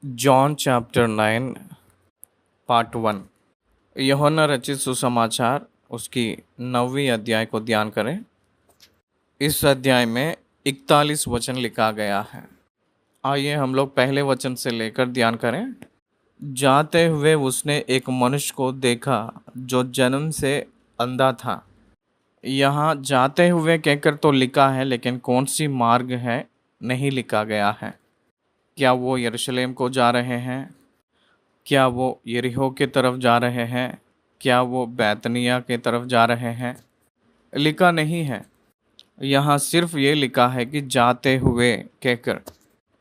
John chapter 9 part 1। यूहन्ना रचित सुसमाचार उसकी 9वीं अध्याय को ध्यान करें। इस अध्याय में 41 वचन लिखा गया है। आइए हम लोग पहले वचन से लेकर ध्यान करें। जाते हुए उसने एक मनुष्य को देखा जो जन्म से अंधा था। यहाँ जाते हुए कहकर तो लिखा है, लेकिन कौन सी मार्ग है नहीं लिखा गया है। क्या वो यरूशलेम को जा रहे हैं? क्या वो यरीहो की तरफ जा रहे हैं? क्या वो बैतनिया की तरफ जा रहे हैं? लिखा नहीं है। यहाँ सिर्फ ये लिखा है कि जाते हुए कहकर।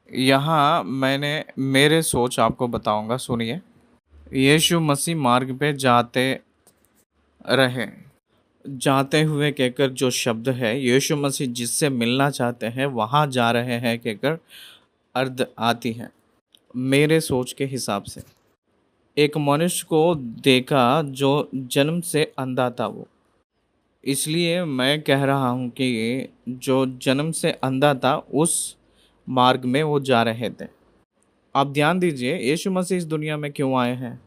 यहाँ मैंने मेरे सोच आपको बताऊंगा, सुनिए। यीशु मसीह मार्ग पे जाते रहे। जाते हुए कहकर जो शब्द है, यीशु मसीह जिससे मिलना चाहते हैं वहाँ जा रहे हैं कहकर अर्थ आती है मेरे सोच के हिसाब से। एक मनुष्य को देखा जो जन्म से अंधा था वो, इसलिए मैं कह रहा हूँ कि जो जन्म से अंधा था उस मार्ग में वो जा रहे थे। आप ध्यान दीजिए, यीशु मसीह इस दुनिया में क्यों आए हैं?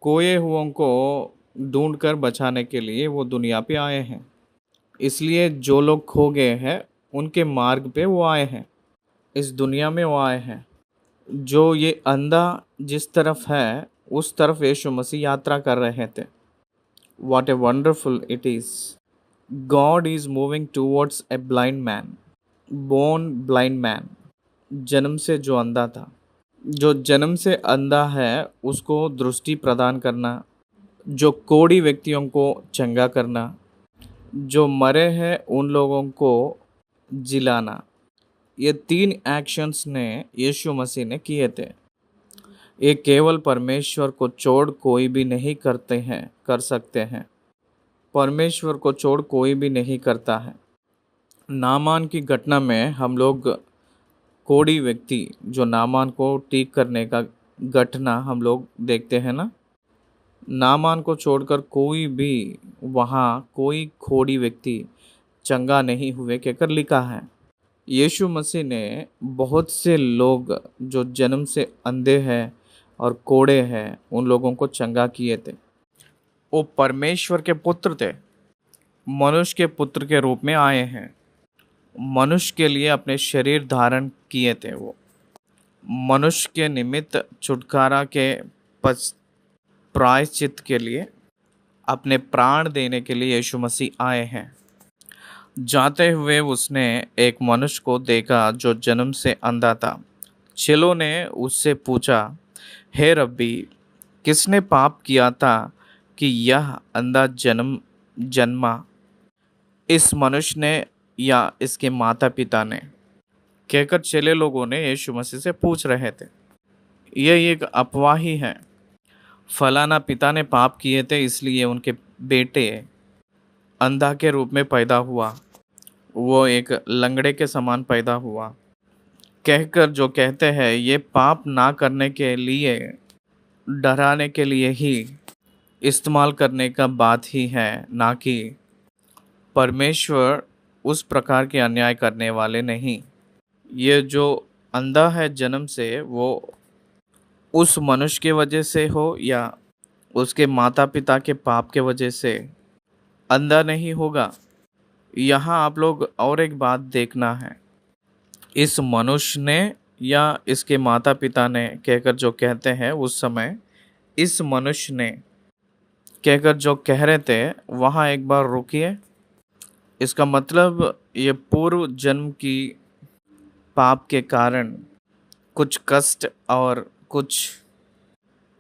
खोए हुओं को ढूंढकर बचाने के लिए वो दुनिया पे आए हैं। इसलिए जो लोग खो गए हैं उनके मार्ग पे वो आए हैं, इस दुनिया में वो आए हैं। जो ये अंधा जिस तरफ है उस तरफ यीशु मसीह यात्रा कर रहे थे। What a wonderful it is. God is moving towards a blind man, born blind man. जन्म से जो अंधा था, जो जन्म से अंधा है उसको दृष्टि प्रदान करना, जो कोढ़ी व्यक्तियों को चंगा करना, जो मरे हैं उन लोगों को जिलाना। ये 3 एक्शंस ने यीशु मसीह ने किए थे। ये केवल परमेश्वर को छोड़ कोई भी नहीं कर सकते हैं। परमेश्वर को छोड़ कोई भी नहीं करता है। नामान की घटना में हम लोग कोढ़ी व्यक्ति जो नामान को ठीक करने का घटना हम लोग देखते हैं ना। नामान को छोड़कर कोई भी वहाँ कोई कोढ़ी व्यक्ति चंगा नहीं हुए कहकर लिखा है। यीशु मसीह ने बहुत से लोग जो जन्म से अंधे हैं और कोढ़े हैं उन लोगों को चंगा किए थे। वो परमेश्वर के पुत्र थे, मनुष्य के पुत्र के रूप में आए हैं। मनुष्य के लिए अपने शरीर धारण किए थे। वो मनुष्य के निमित्त छुटकारा के प्रायश्चित के लिए अपने प्राण देने के लिए यीशु मसीह आए हैं। जाते हुए उसने एक मनुष्य को देखा जो जन्म से अंधा था। चेलों ने उससे पूछा, हे रब्बी, किसने पाप किया था कि यह अंधा जन्मा, इस मनुष्य ने या इसके माता पिता ने? कहकर चेले लोगों ने यीशु मसीह से पूछ रहे थे। यह एक अफवाह ही है। फलाना पिता ने पाप किए थे इसलिए उनके बेटे अंधा के रूप में पैदा हुआ, वो एक लंगड़े के समान पैदा हुआ, कहकर जो कहते हैं ये पाप ना करने के लिए, डराने के लिए ही इस्तेमाल करने का बात ही है, ना कि परमेश्वर उस प्रकार के अन्याय करने वाले नहीं। ये जो अंधा है जन्म से, वो उस मनुष्य के वजह से हो या उसके माता पिता के पाप के वजह से अंधा नहीं होगा। यहाँ आप लोग और एक बात देखना है, इस मनुष्य ने या इसके माता पिता ने कहकर जो कहते हैं, उस समय इस मनुष्य ने कहकर जो कह रहे थे वहाँ एक बार रुकिए। इसका मतलब ये पूर्व जन्म की पाप के कारण कुछ कष्ट और कुछ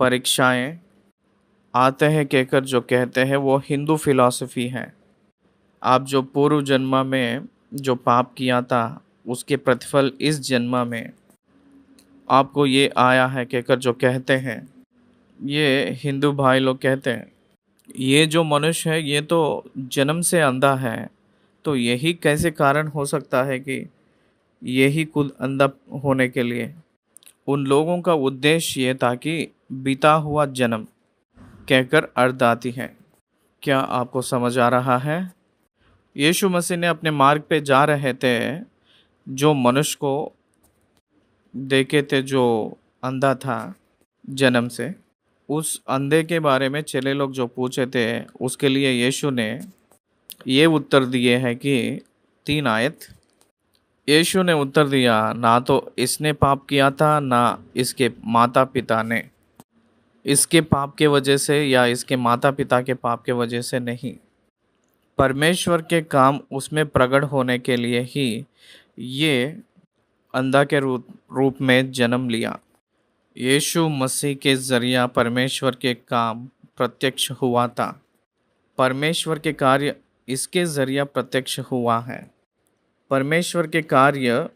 परीक्षाएं आते हैं कहकर जो कहते हैं वो हिंदू फिलॉसफी है। आप जो पूर्व जन्म में जो पाप किया था उसके प्रतिफल इस जन्म में आपको ये आया है कहकर जो कहते हैं, ये हिंदू भाई लोग कहते हैं। ये जो मनुष्य है ये तो जन्म से अंधा है, तो यही कैसे कारण हो सकता है कि यही खुद अंधा होने के लिए उन लोगों का उद्देश्य ये था कि बीता हुआ जन्म कहकर अर्थ आती है। क्या आपको समझ आ रहा है? यीशु मसीह ने अपने मार्ग पे जा रहे थे, जो मनुष्य को देखे थे जो अंधा था जन्म से। उस अंधे के बारे में चेले लोग जो पूछे थे, उसके लिए यीशु ने ये उत्तर दिए हैं कि 3 आयत। यीशु ने उत्तर दिया, ना तो इसने पाप किया था ना इसके माता पिता ने। इसके पाप के वजह से या इसके माता पिता के पाप के वजह से नहीं, परमेश्वर के काम उसमें प्रकट होने के लिए ही ये अंधा के रूप में जन्म लिया। यीशु मसीह के जरिया परमेश्वर के काम प्रत्यक्ष हुआ था। परमेश्वर के कार्य इसके जरिया प्रत्यक्ष हुआ है। परमेश्वर के कार्य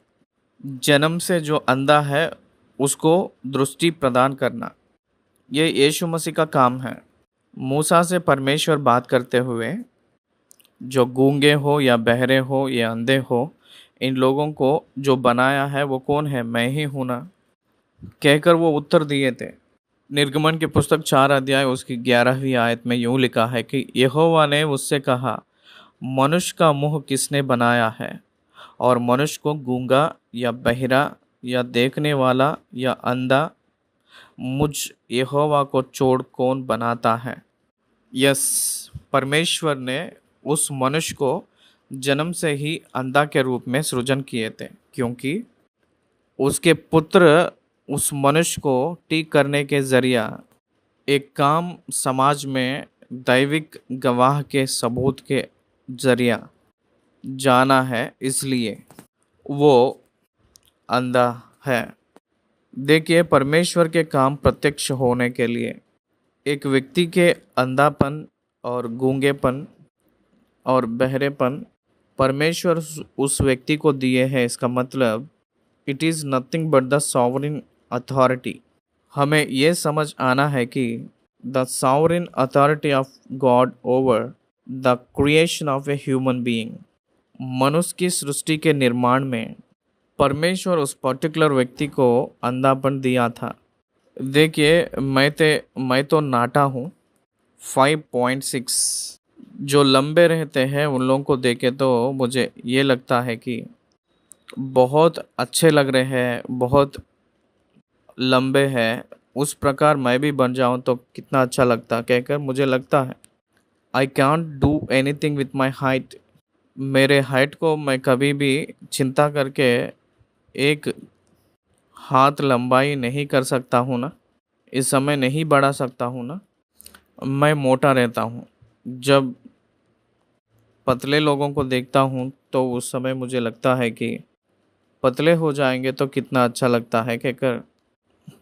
जन्म से जो अंधा है उसको दृष्टि प्रदान करना, ये यीशु मसीह का काम है। मूसा से परमेश्वर बात करते हुए, जो गूंगे हो या बहरे हो या अंधे हो, इन लोगों को जो बनाया है वो कौन है? मैं ही हूं ना, कहकर वो उत्तर दिए थे। निर्गमन की पुस्तक 4 अध्याय उसकी 11वीं आयत में यूं लिखा है कि यहोवा ने उससे कहा, मनुष्य का मुंह किसने बनाया है, और मनुष्य को गूंगा या बहिरा या देखने वाला या अंधा मुझ यहोवा को छोड़ कौन बनाता है? यस, परमेश्वर ने उस मनुष्य को जन्म से ही अंधा के रूप में सृजन किए थे, क्योंकि उसके पुत्र उस मनुष्य को ठीक करने के जरिया एक काम समाज में दैविक गवाह के सबूत के जरिया जाना है, इसलिए वो अंधा है। देखिए, परमेश्वर के काम प्रत्यक्ष होने के लिए एक व्यक्ति के अंधापन और गूंगेपन और बहरेपन परमेश्वर उस व्यक्ति को दिए हैं। इसका मतलब it is nothing but the sovereign authority. हमें यह समझ आना है कि the sovereign authority of God over the creation of a human being, मनुष्य की सृष्टि के निर्माण में परमेश्वर उस पर्टिकुलर व्यक्ति को अंधापन दिया था। देखिए, मैं तो नाटा हूँ 5.6। जो लंबे रहते हैं उन लोगों को देखे तो मुझे ये लगता है कि बहुत अच्छे लग रहे हैं, बहुत लंबे हैं, उस प्रकार मैं भी बन जाऊं तो कितना अच्छा लगता, कहकर मुझे लगता है I can't do anything with my height. मेरे हाइट को मैं कभी भी चिंता करके एक हाथ लंबाई नहीं कर सकता हूँ ना, इस समय नहीं बढ़ा सकता हूँ ना। मैं मोटा रहता हूँ। जब पतले लोगों को देखता हूँ तो उस समय मुझे लगता है कि पतले हो जाएंगे तो कितना अच्छा लगता है, कहकर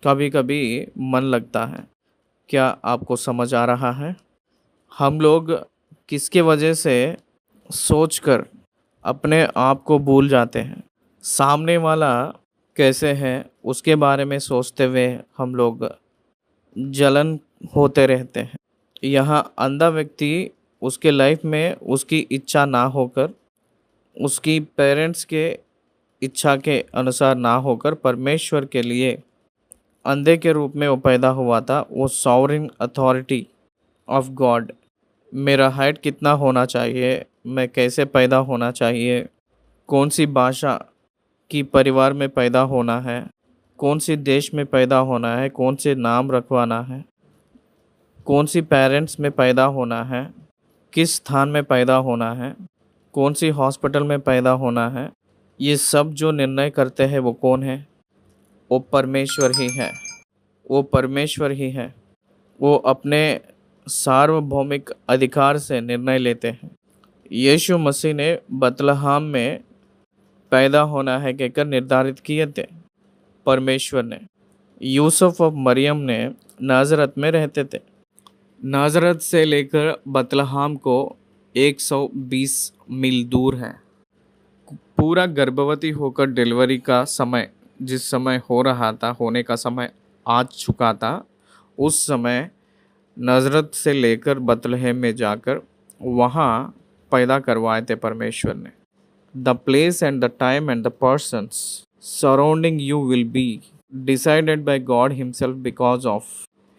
कभी कभी मन लगता है। क्या आपको समझ आ रहा है? हम लोग किसके वजह से सोचकर अपने आप को भूल जाते हैं। सामने वाला कैसे है उसके बारे में सोचते हुए हम लोग जलन होते रहते हैं। यहाँ अंधा व्यक्ति उसके लाइफ में उसकी इच्छा ना होकर, उसकी पेरेंट्स के इच्छा के अनुसार ना होकर परमेश्वर के लिए अंधे के रूप में वो पैदा हुआ था। वो सॉवरिन अथॉरिटी ऑफ गॉड, मेरा हाइट कितना होना चाहिए, मैं कैसे पैदा होना चाहिए, कौन सी भाषा की परिवार में पैदा होना है, कौन सी देश में पैदा होना है, कौन से नाम रखवाना है, कौन सी पेरेंट्स में पैदा होना है, किस स्थान में पैदा होना है, कौन सी हॉस्पिटल में पैदा होना है, ये सब जो निर्णय करते हैं वो कौन है? वो परमेश्वर ही है। वो परमेश्वर ही है। वो अपने सार्वभौमिक अधिकार से निर्णय लेते हैं। यीशु मसीह ने बतलहम में पैदा होना है कहकर निर्धारित किए थे परमेश्वर ने। यूसुफ और मरियम ने नाजरत में रहते थे। नाजरत से लेकर बतलहम को 120 मील दूर है। पूरा गर्भवती होकर डिलीवरी का समय जिस समय हो रहा था, होने का समय आ चुका था, उस समय नाजरत से लेकर बतलहम में जाकर वहाँ पैदा करवाए थे परमेश्वर ने। The place and the time and the persons surrounding you will be decided by God himself because of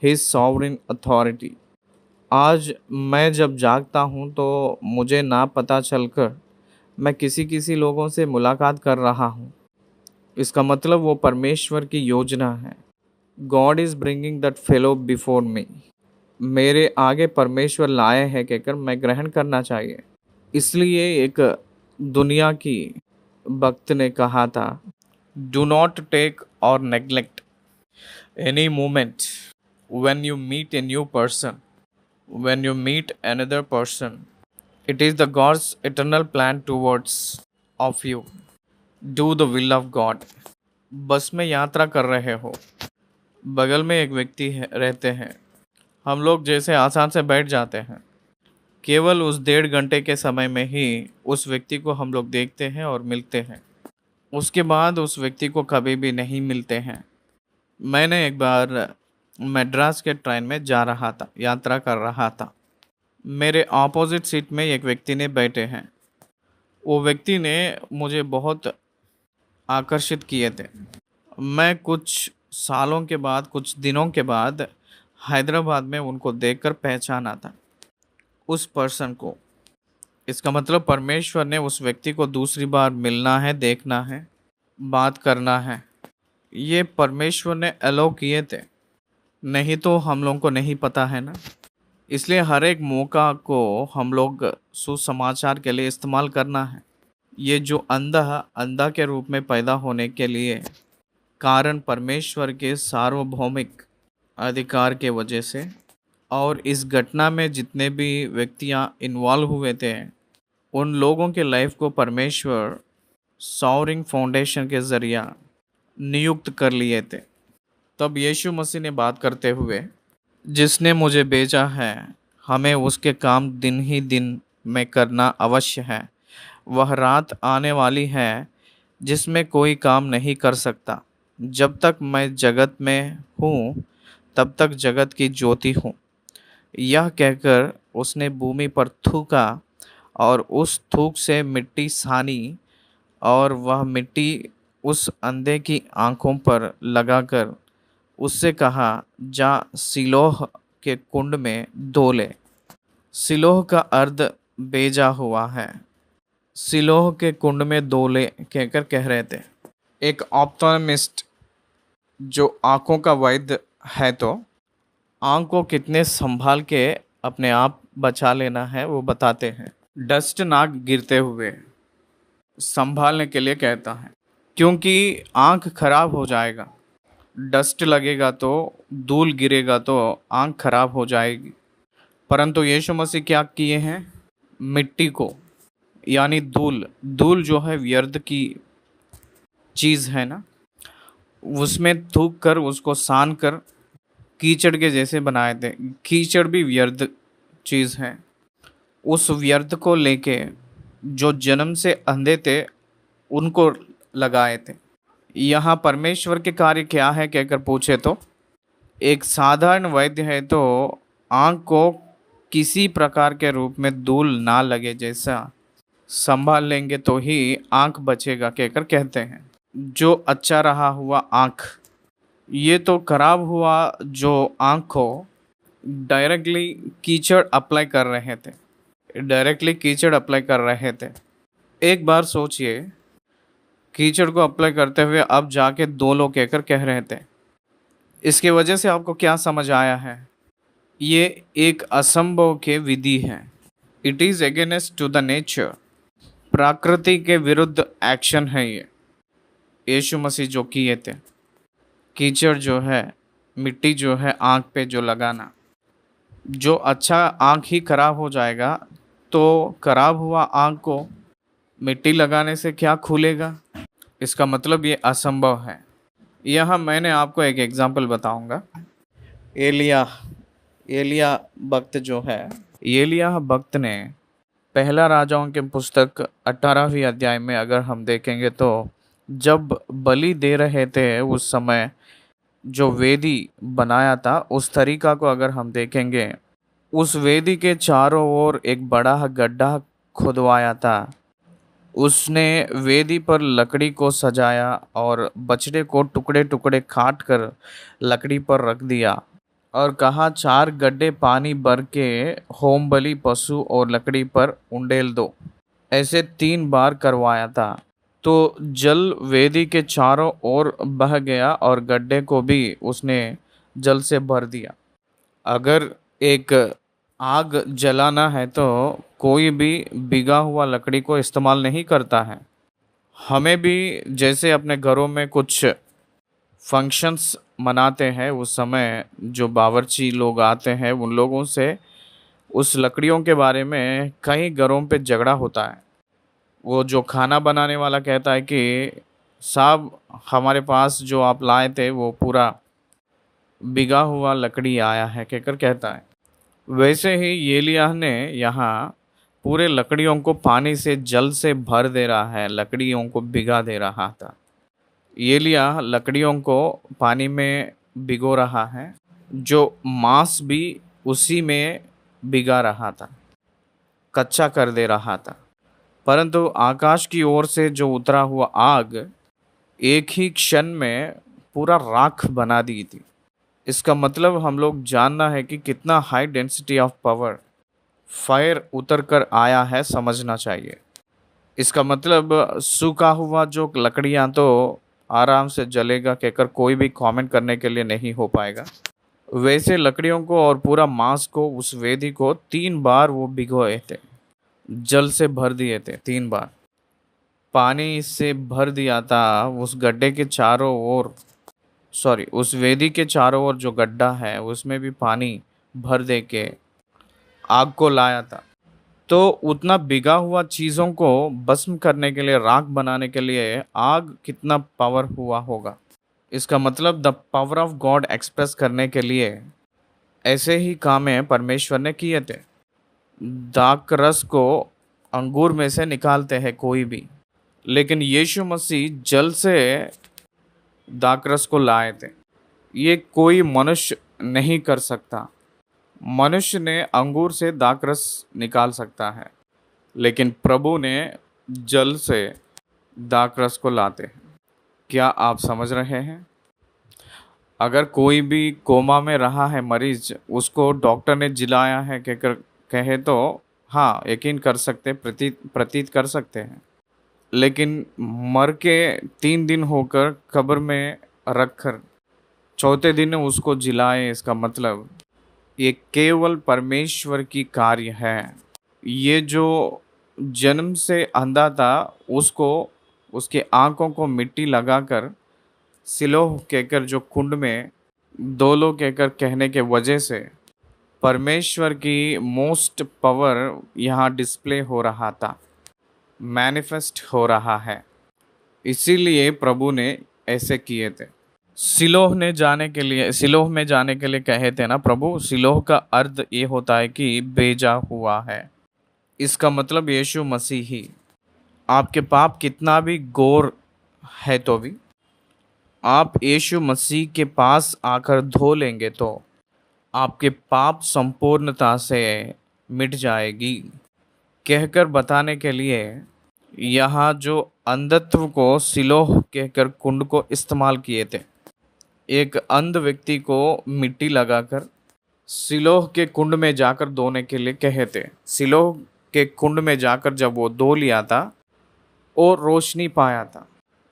his sovereign authority। आज मैं जब जागता हूँ तो मुझे ना पता चलकर मैं किसी लोगों से मुलाकात कर रहा हूँ। इसका मतलब वो परमेश्वर की योजना है। God is bringing that fellow before me, मेरे आगे परमेश्वर लाए हैं कहकर मैं ग्रहण करना चाहिए। इसलिए एक दुनिया की भक्त ने कहा था, डू नॉट टेक और neglect any moment when you meet a new person, when you meet another person, it is the God's eternal plan towards of you. Do the will of God. बस में यात्रा कर रहे हो, बगल में एक व्यक्ति रहते हैं, हम लोग जैसे आसान से बैठ जाते हैं, केवल उस 1.5 घंटे के समय में ही उस व्यक्ति को हम लोग देखते हैं और मिलते हैं, उसके बाद उस व्यक्ति को कभी भी नहीं मिलते हैं। मैंने एक बार मद्रास के ट्रेन में जा रहा था, यात्रा कर रहा था, मेरे ऑपोजिट सीट में एक व्यक्ति ने बैठे हैं। वो व्यक्ति ने मुझे बहुत आकर्षित किए थे। मैं कुछ सालों के बाद, कुछ दिनों के बाद हैदराबाद में उनको देखकर पहचाना था उस पर्सन को। इसका मतलब परमेश्वर ने उस व्यक्ति को दूसरी बार मिलना है, देखना है, बात करना है, ये परमेश्वर ने अलाउ किए थे, नहीं तो हम लोगों को नहीं पता है ना। इसलिए हर एक मौका को हम लोग सुसमाचार के लिए इस्तेमाल करना है। ये जो अंधा के रूप में पैदा होने के लिए कारण परमेश्वर के सार्वभौमिक अधिकार के वजह से, और इस घटना में जितने भी व्यक्तियां इन्वॉल्व हुए थे उन लोगों के लाइफ को परमेश्वर सॉवरिंग फाउंडेशन के ज़रिया नियुक्त कर लिए थे। तब यीशु मसीह ने बात करते हुए, जिसने मुझे भेजा है हमें उसके काम दिन ही दिन में करना अवश्य है। वह रात आने वाली है जिसमें कोई काम नहीं कर सकता। जब तक मैं जगत में हूँ तब तक जगत की ज्योति हूँ। यह कहकर उसने भूमि पर थूका और उस थूक से मिट्टी सानी, और वह मिट्टी उस अंधे की आंखों पर लगाकर उससे कहा, जा सिलोह के कुंड में धो ले। सिलोह का अर्थ भेजा हुआ है। सिलोह के कुंड में धो ले कहकर कह रहे थे। एक ऑप्टोमिस्ट जो आंखों का वैद्य है, तो आंख को कितने संभाल के अपने आप बचा लेना है वो बताते हैं। डस्ट ना गिरते हुए संभालने के लिए कहता है, क्योंकि आंख खराब हो जाएगा, डस्ट लगेगा तो, धूल गिरेगा तो आंख खराब हो जाएगी। परंतु यीशु मसीह क्या किए हैं, मिट्टी को यानी धूल जो है व्यर्थ की चीज़ है ना, उसमें थूक कर उसको सान कर कीचड़ के जैसे बनाए थे। कीचड़ भी व्यर्थ चीज़ है। उस व्यर्थ को लेके जो जन्म से अंधे थे उनको लगाए थे। यहाँ परमेश्वर के कार्य क्या है कहकर पूछे तो, एक साधारण वैद्य है तो आँख को किसी प्रकार के रूप में धूल ना लगे जैसा संभाल लेंगे तो ही आँख बचेगा कहकर कहते हैं। जो अच्छा रहा हुआ आँख, ये तो खराब हुआ जो आँख को डायरेक्टली कीचड़ अप्लाई कर रहे थे, एक बार सोचिए, कीचड़ को अप्लाई करते हुए अब जाके 2 लोग कहकर कह रहे थे। इसके वजह से आपको क्या समझ आया है, ये एक असंभव के विधि है। It is against to the nature, प्रकृति के विरुद्ध एक्शन है ये। यीशु मसीह जो किए थे, कीचड़ जो है, मिट्टी जो है आँख पे जो लगाना, जो अच्छा आँख ही खराब हो जाएगा तो खराब हुआ आँख को मिट्टी लगाने से क्या खुलेगा। इसका मतलब ये असंभव है। यहाँ मैंने आपको एक एग्जाम्पल बताऊंगा। एलिया भक्त जो है, एलिया भक्त ने पहला राजाओं के पुस्तक 18वीं अध्याय में अगर हम देखेंगे तो जब बलि दे रहे थे उस समय जो वेदी बनाया था, उस तरीका को अगर हम देखेंगे, उस वेदी के चारों ओर एक बड़ा गड्ढा खुदवाया था। उसने वेदी पर लकड़ी को सजाया और बछड़े को टुकड़े टुकड़े काट कर लकड़ी पर रख दिया और कहा, 4 गड्ढे पानी भर के होम बलि पशु और लकड़ी पर उंडेल दो। ऐसे 3 बार करवाया था। तो जल वेदी के चारों ओर बह गया और गड्ढे को भी उसने जल से भर दिया। अगर एक आग जलाना है तो कोई भी भीगा हुआ लकड़ी को इस्तेमाल नहीं करता है। हमें भी जैसे अपने घरों में कुछ फंक्शंस मनाते हैं, उस समय जो बावर्ची लोग आते हैं उन लोगों से उस लकड़ियों के बारे में कई घरों पे झगड़ा होता है। वो जो खाना बनाने वाला कहता है कि साहब, हमारे पास जो आप लाए थे वो पूरा बिगा हुआ लकड़ी आया है कहकर कहता है। वैसे ही एलिय्याह ने यहाँ पूरे लकड़ियों को पानी से जल से भर दे रहा है, लकड़ियों को भिगा दे रहा था। एलिय्याह लकड़ियों को पानी में भिगो रहा है, जो मांस भी उसी में भिगा रहा था, कच्चा कर दे रहा था। परंतु आकाश की ओर से जो उतरा हुआ आग एक ही क्षण में पूरा राख बना दी थी। इसका मतलब हम लोग जानना है कि कितना high density of power fire उतर कर आया है, समझना चाहिए। इसका मतलब सूखा हुआ जो लकड़ियां तो आराम से जलेगा कहकर कोई भी कमेंट करने के लिए नहीं हो पाएगा। वैसे लकड़ियों को और पूरा मांस को, उस वेदी को 3 बार वो भिगोए थे, जल से भर दिए थे 3 बार, पानी से भर दिया था। उस गड्ढे के चारों ओर, उस वेदी के चारों ओर जो गड्ढा है उसमें भी पानी भर दे के आग को लाया था। तो उतना भिगा हुआ चीज़ों को भस्म करने के लिए, राख बनाने के लिए आग कितना पावर हुआ होगा। इसका मतलब the power of God express करने के लिए ऐसे ही काम है परमेश्वर ने किए थे। दाक रस को अंगूर में से निकालते हैं कोई भी, लेकिन यीशु मसीह जल से दाकरस को लाए थे। ये कोई मनुष्य नहीं कर सकता। मनुष्य ने अंगूर से दाकरस निकाल सकता है, लेकिन प्रभु ने जल से दाकरस को लाते हैं। क्या आप समझ रहे हैं? अगर कोई भी कोमा में रहा है मरीज, उसको डॉक्टर ने जिलाया है कहकर कहे तो हाँ, यकीन कर सकते, प्रतीत कर सकते हैं। लेकिन मर के 3 दिन होकर कब्र में रखकर चौथे दिन उसको जिलाए, इसका मतलब ये केवल परमेश्वर की कार्य है। ये जो जन्म से अंधा था उसको, उसके आंखों को मिट्टी लगाकर सिलोह कहकर, जो कुंड में दोलो कहकर कहने के वजह से परमेश्वर की मोस्ट पावर यहाँ डिस्प्ले हो रहा था, मैनिफेस्ट हो रहा है। इसीलिए प्रभु ने ऐसे किए थे। सिलोह में जाने के लिए कहे थे ना प्रभु। सिलोह का अर्थ ये होता है कि भेजा हुआ है। इसका मतलब यीशु मसीह ही। आपके पाप कितना भी घोर है तो भी आप यीशु मसीह के पास आकर धो लेंगे तो आपके पाप संपूर्णता से मिट जाएगी। कहकर बताने के लिए यहाँ जो अंधत्व को सिलोह कहकर कुंड को इस्तेमाल किए थे। एक अंध व्यक्ति को मिट्टी लगाकर सिलोह के कुंड में जाकर धोने के लिए कहे थे। सिलोह के कुंड में जाकर जब वो धो लिया था और रोशनी पाया था।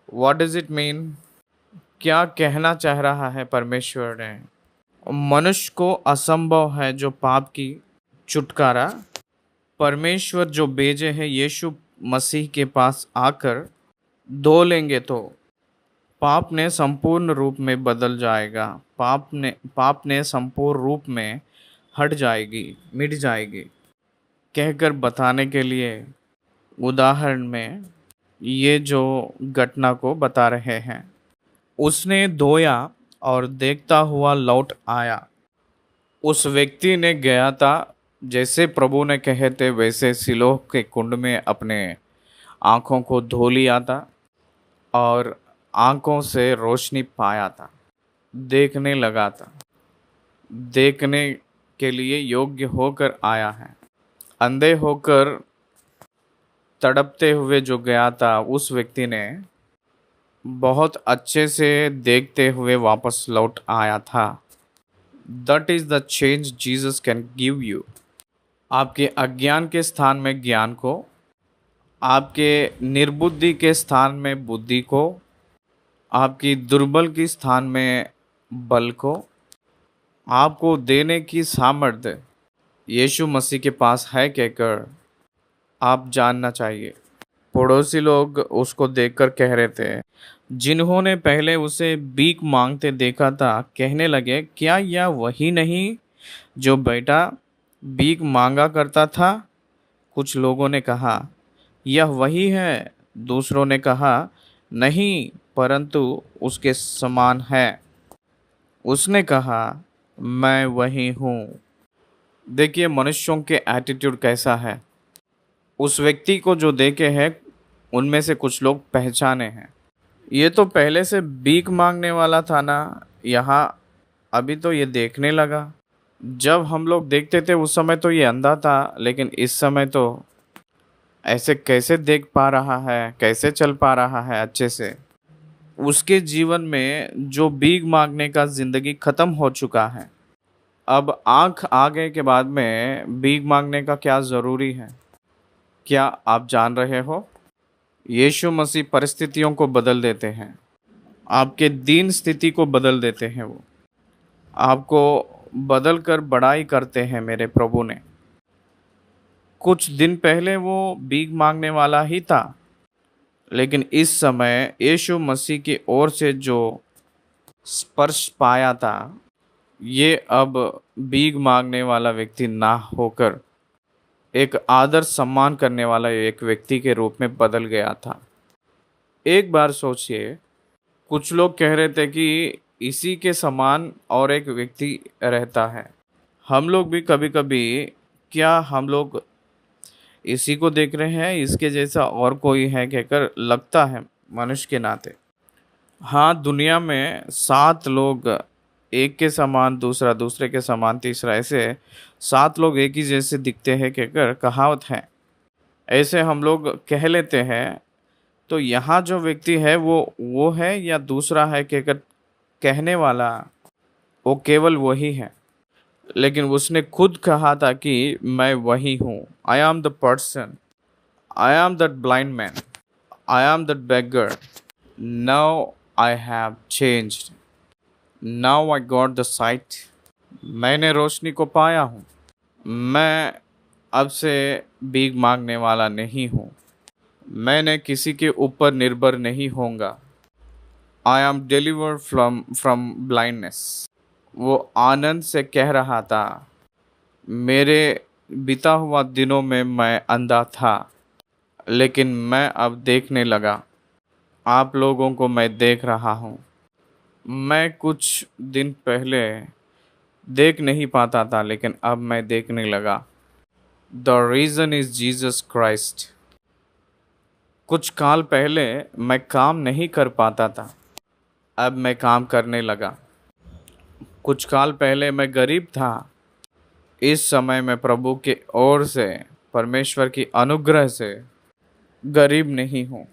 What does it mean? क्या कहना चाह रहा है परमेश्वर ने? मनुष्य को असंभव है जो पाप की छुटकारा परमेश्वर जो भेजे हैं यीशु मसीह के पास आकर धो लेंगे तो पाप ने संपूर्ण रूप में बदल जाएगा। पाप ने संपूर्ण रूप में हट जाएगी, मिट जाएगी। कहकर बताने के लिए उदाहरण में ये जो घटना को बता रहे हैं। उसने धोया और देखता हुआ लौट आया। उस व्यक्ति ने गया था, जैसे प्रभु ने कहे थे वैसे सिलोह के कुंड में अपने आँखों को धो लिया था और आँखों से रोशनी पाया था, देखने लगा था, देखने के लिए योग्य होकर आया है। अंधे होकर तड़पते हुए जो गया था उस व्यक्ति ने बहुत अच्छे से देखते हुए वापस लौट आया था। That is the change Jesus can give you. आपके अज्ञान के स्थान में ज्ञान को, आपके निर्बुद्धि के स्थान में बुद्धि को, आपकी दुर्बल की स्थान में बल को आपको देने की सामर्थ्य यीशु मसीह के पास है कहकर आप जानना चाहिए। पड़ोसी लोग उसको देखकर कह रहे थे, जिन्होंने पहले उसे भीख मांगते देखा था, कहने लगे, क्या यह वही नहीं जो बेटा भीख मांगा करता था? कुछ लोगों ने कहा, यह वही है। दूसरों ने कहा, नहीं, परंतु उसके समान है। उसने कहा, मैं वही हूँ। देखिए मनुष्यों के एटीट्यूड कैसा है। उस व्यक्ति को जो देखे हैं उनमें से कुछ लोग पहचाने हैं, ये तो पहले से भीख मांगने वाला था ना, यहाँ अभी तो ये देखने लगा। जब हम लोग देखते थे उस समय तो ये अंधा था, लेकिन इस समय तो ऐसे कैसे देख पा रहा है, कैसे चल पा रहा है अच्छे से। उसके जीवन में जो भीख मांगने का जिंदगी खत्म हो चुका है। अब आंख आ गए के बाद में भीख मांगने का क्या ज़रूरी है, क्या आप जान रहे हो? यीशु मसीह परिस्थितियों को बदल देते हैं, आपके दीन स्थिति को बदल देते हैं। वो आपको बदल कर बड़ाई करते हैं मेरे प्रभु ने। कुछ दिन पहले वो भीख मांगने वाला ही था, लेकिन इस समय यीशु मसीह की ओर से जो स्पर्श पाया था, ये अब भीख मांगने वाला व्यक्ति ना होकर एक आदर सम्मान करने वाला एक व्यक्ति के रूप में बदल गया था। एक बार सोचिए, कुछ लोग कह रहे थे कि इसी के समान और एक व्यक्ति रहता है। हम लोग भी कभी कभी, क्या हम लोग इसी को देख रहे हैं, इसके जैसा और कोई है कहकर लगता है मनुष्य के नाते। हाँ, दुनिया में 7 लोग एक के समान, दूसरा दूसरे के समान, तीसरा, ऐसे 7 लोग एक ही जैसे दिखते हैं कहकर कहावत है। ऐसे हम लोग कह लेते हैं। तो यहाँ जो व्यक्ति है वो है या दूसरा है कहकर कहने वाला, वो केवल वही है। लेकिन उसने खुद कहा था कि मैं वही हूँ। I am the person, I am that blind man, I am that beggar, now I have changed, now I got the site. मैंने रोशनी को पाया हूँ, मैं अब से भीख मांगने वाला नहीं हूँ, मैंने किसी के ऊपर निर्भर नहीं होऊंगा। I am delivered from blindness. वो आनंद से कह रहा था, मेरे बीता हुआ दिनों में मैं अंधा था, लेकिन मैं अब देखने लगा। आप लोगों को मैं देख रहा हूँ। मैं कुछ दिन पहले देख नहीं पाता था, लेकिन अब मैं देखने लगा। The reason is Jesus Christ. कुछ काल पहले मैं काम नहीं कर पाता था, अब मैं काम करने लगा। कुछ काल पहले मैं गरीब था, इस समय मैं प्रभु के ओर से, परमेश्वर की अनुग्रह से गरीब नहीं हूँ।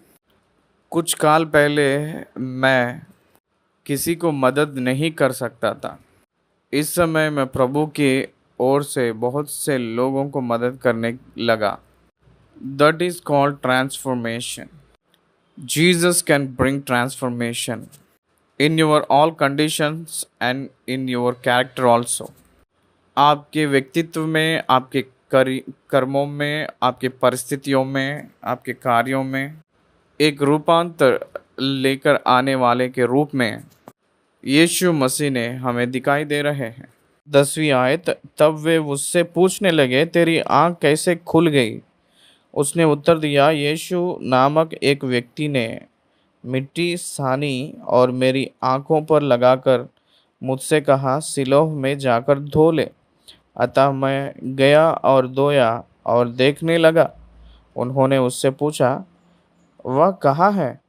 कुछ काल पहले मैं किसी को मदद नहीं कर सकता था, इस समय मैं प्रभु की ओर से बहुत से लोगों को मदद करने लगा। That is called transformation. Jesus can bring transformation in your all conditions and in your character also. आपके व्यक्तित्व में, आपके कर्मों में, आपके परिस्थितियों में, आपके कार्यों में एक रूपांतर लेकर आने वाले के रूप में यीशु मसीह ने हमें दिखाई दे रहे हैं। 10वीं आयत, तब वे उससे पूछने लगे, तेरी आँख कैसे खुल गई? उसने उत्तर दिया, यीशु नामक एक व्यक्ति ने मिट्टी सानी और मेरी आँखों पर लगाकर मुझसे कहा, सिलोह में जाकर धो ले। अतः मैं गया और धोया और देखने लगा। उन्होंने उससे पूछा, वह कहाँ है?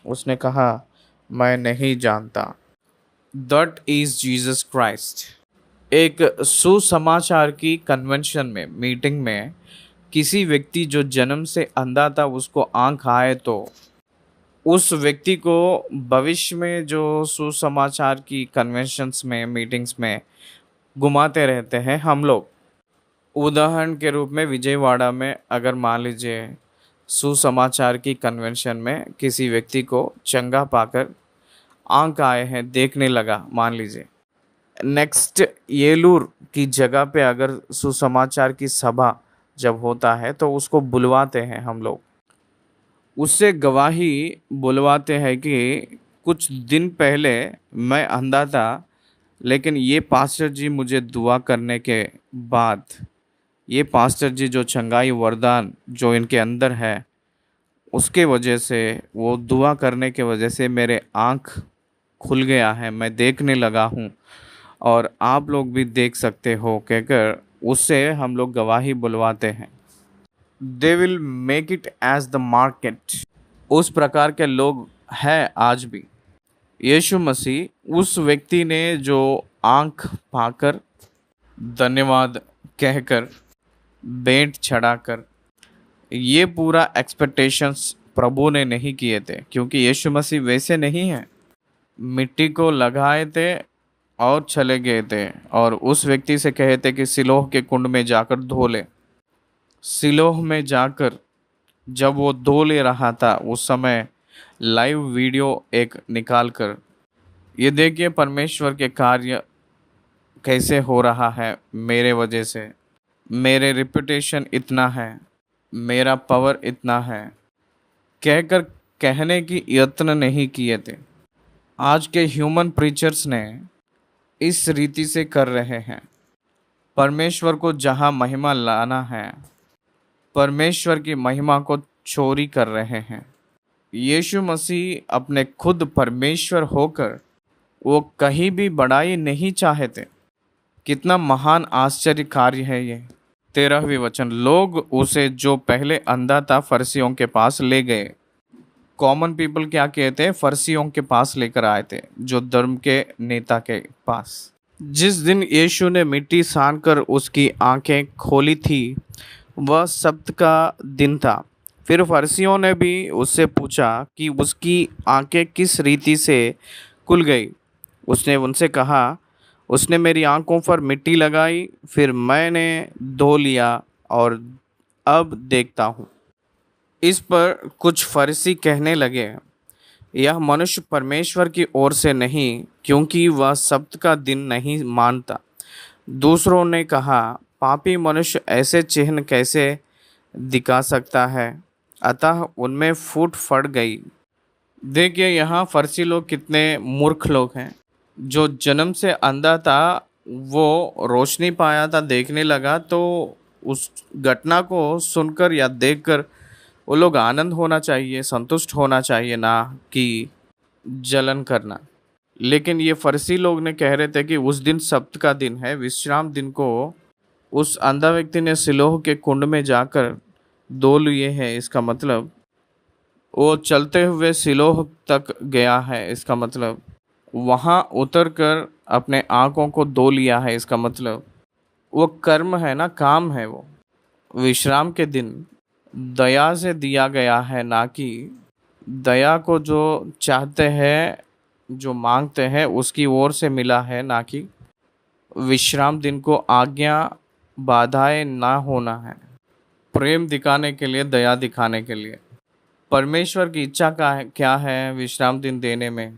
उसने कहा, मैं नहीं जानता। That is Jesus Christ. एक सुसमाचार की कन्वेंशन में, मीटिंग में, किसी व्यक्ति जो जन्म से अंधा था उसको आँख आए तो उस व्यक्ति को भविष्य में जो सुसमाचार की कन्वेंशंस में, मीटिंग्स में घुमाते रहते हैं हम लोग। उदाहरण के रूप में विजयवाड़ा में अगर मान लीजिए सुसमाचार की कन्वेंशन में किसी व्यक्ति को चंगा पाकर आंक आए हैं, देखने लगा मान लीजिए। नेक्स्ट येलूर की जगह पे अगर सुसमाचार की सभा जब होता है तो उसको बुलवाते हैं हम लोग, उससे गवाही बुलवाते हैं कि कुछ दिन पहले मैं अंधा था, लेकिन ये पास्टर जी मुझे दुआ करने के बाद, ये पास्टर जी जो चंगाई वरदान जो इनके अंदर है उसके वजह से, वो दुआ करने के वजह से मेरे आँख खुल गया है, मैं देखने लगा हूँ और आप लोग भी देख सकते हो कहकर उससे हम लोग गवाही बुलवाते हैं। They will make it as the market. उस प्रकार के लोग हैं आज भी। यीशु मसीह उस व्यक्ति ने जो आंख पाकर, धन्यवाद कहकर, भेंट चढ़ाकर, ये पूरा एक्सपेक्टेशंस प्रभु ने नहीं किए थे, क्योंकि यीशु मसीह वैसे नहीं है। मिट्टी को लगाए थे और चले गए थे और उस व्यक्ति से कहे थे कि सिलोह के कुंड में जाकर धो ले। सिलोह में जाकर जब वो धो ले रहा था उस समय लाइव वीडियो एक निकाल कर, ये देखिए परमेश्वर के कार्य कैसे हो रहा है मेरे वजह से, मेरे रिपुटेशन इतना है, मेरा पावर इतना है, कहकर कहने की यत्न नहीं किए थे। आज के ह्यूमन प्रीचर्स ने इस रीति से कर रहे हैं। परमेश्वर को जहाँ महिमा लाना है, परमेश्वर की महिमा को चोरी कर रहे हैं। यीशु मसीह अपने खुद परमेश्वर होकर वो कहीं भी बड़ाई नहीं चाहते। कितना महान आश्चर्य कार्य है ये। 13वीं वचन, लोग उसे जो पहले अंधा था फरीसियों के पास ले गए। कॉमन पीपल क्या कहते हैं, फरीसियों के पास लेकर आए थे, जो धर्म के नेता के पास। जिस दिन यीशु ने मिट्टी सान कर उसकी आंखें खोली थी वह सब्त का दिन था। फिर फरीसियों ने भी उससे पूछा कि उसकी आंखें किस रीति से खुल गई। उसने उनसे कहा, उसने मेरी आंखों पर मिट्टी लगाई, फिर मैंने धो लिया और अब देखता हूँ। इस पर कुछ फरीसी कहने लगे, यह मनुष्य परमेश्वर की ओर से नहीं, क्योंकि वह सब्त का दिन नहीं मानता। दूसरों ने कहा, पापी मनुष्य ऐसे चिन्ह कैसे दिखा सकता है। अतः उनमें फूट फट गई। देखिए यहाँ फरीसी लोग कितने मूर्ख लोग हैं। जो जन्म से अंधा था वो रोशनी पाया था, देखने लगा, तो उस घटना को सुनकर या देखकर वो लोग आनंद होना चाहिए, संतुष्ट होना चाहिए, ना कि जलन करना। लेकिन ये फरीसी लोग ने कह रहे थे कि उस दिन सब्त का दिन है, विश्राम दिन को उस अंधा व्यक्ति ने सिलोह के कुंड में जाकर धो लिए हैं। इसका मतलब वो चलते हुए सिलोह तक गया है। इसका मतलब वहाँ उतरकर अपने आँखों को धो लिया है। इसका मतलब वो कर्म है ना, काम है। वो विश्राम के दिन दया से दिया गया है, ना कि दया को जो चाहते हैं, जो मांगते हैं उसकी ओर से मिला है, ना कि विश्राम दिन को आज्ञा बाधाएं ना होना है। प्रेम दिखाने के लिए, दया दिखाने के लिए। परमेश्वर की इच्छा का है क्या है विश्राम दिन देने में?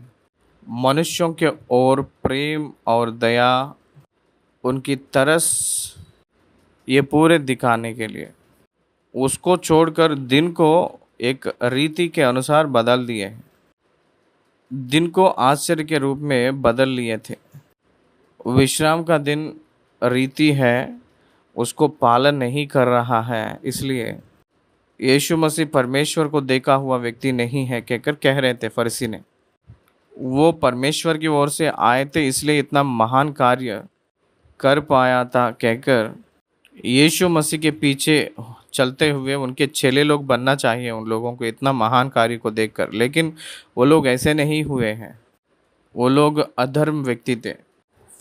मनुष्यों के ओर प्रेम और दया, उनकी तरस, ये पूरे दिखाने के लिए उसको छोड़कर दिन को एक रीति के अनुसार बदल दिए, दिन को आश्चर्य के रूप में बदल लिए थे। विश्राम का दिन रीति है, उसको पालन नहीं कर रहा है, इसलिए यीशु मसीह परमेश्वर को देखा हुआ व्यक्ति नहीं है कहकर कह रहे थे फरीसी ने। वो परमेश्वर की ओर से आए थे, इसलिए इतना महान कार्य कर पाया था कहकर यीशु मसीह के पीछे चलते हुए उनके चेले लोग बनना चाहिए उन लोगों को, इतना महान कार्य को देखकर। लेकिन वो लोग ऐसे नहीं हुए हैं। वो लोग अधर्म व्यक्ति थे।